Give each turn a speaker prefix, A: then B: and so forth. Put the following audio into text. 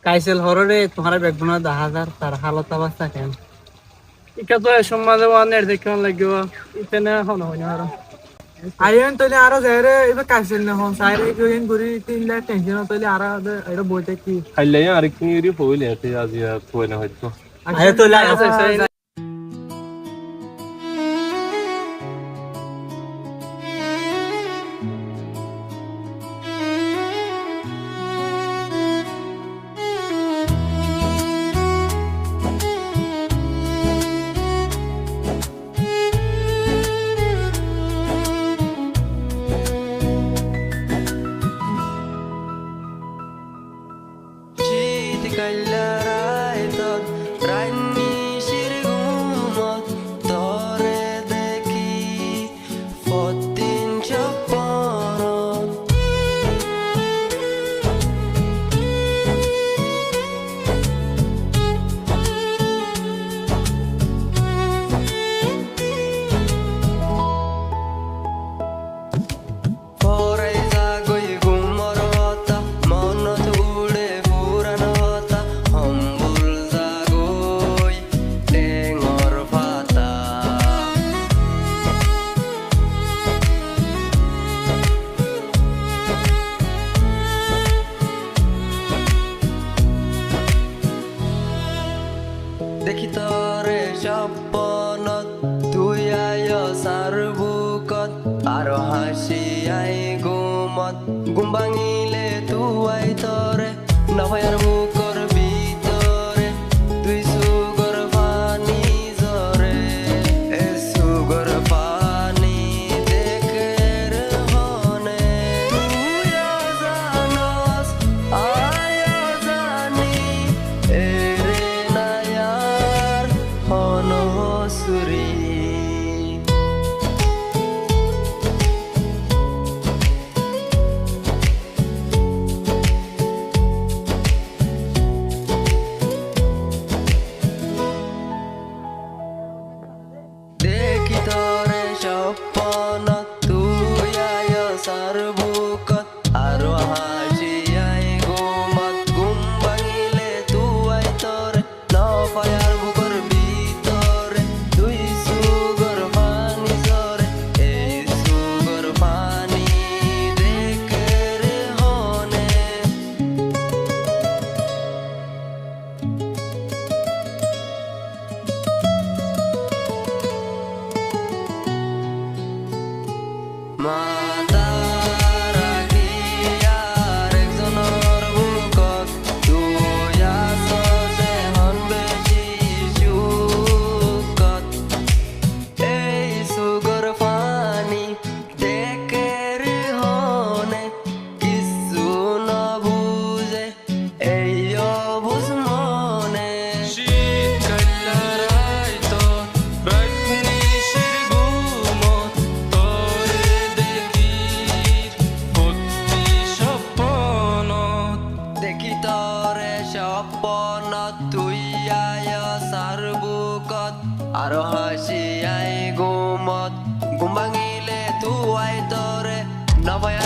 A: কাইসেল হররে তোমার বেগুনা 10,000 তার হালত অবস্থা কেন
B: ইকা তো সমাজে ওয়ানের দেখিও লাগিব ইতেনে হন হয় না আর
A: আইন তইলে আরো যাইরে এবে কাইসেল না হন সাইরে কইন গুরি 3 লাখ টেনশন তইলে আরো এটা বইতে কি
C: খাইলে আর কি রি হইলে আজি আর কই না হয়তো
A: আরে তইলে আছে
D: দেখি তরে স্বপ্নত তুই আয় সার বুকত আরো হাসি আই গুমত গুম ভাঙিলে তুই তরে নভয়ার বুকর ভিতরে তুই সুগর পানি জরে এ সুগর পানি দেখের হনে তুই জানস আয় জানি এরে নায়ার হনসুরি দেখি তরে স্বপ্ন তুই আয় সার বুকত আরো হাসি আই গুমত গুম ভাঙিলে তুই তরে নফায়ার বুকর ভিতরে তুই সুগর পানি জরে এই সুগর পানি দেখে রে হনে মাতা রাখি আর একজনের বুকত তুই আসস এখন বেশি সুখত এই সুগর পানি দেখের হনে কিছু না বুঝে এই অবুঝ মনে দেখি তরে স্বপ্ন তুই আয় সার বুকত আরো হাসি আই গুমত গুম ভাঙিলে তুই তরে নভয়া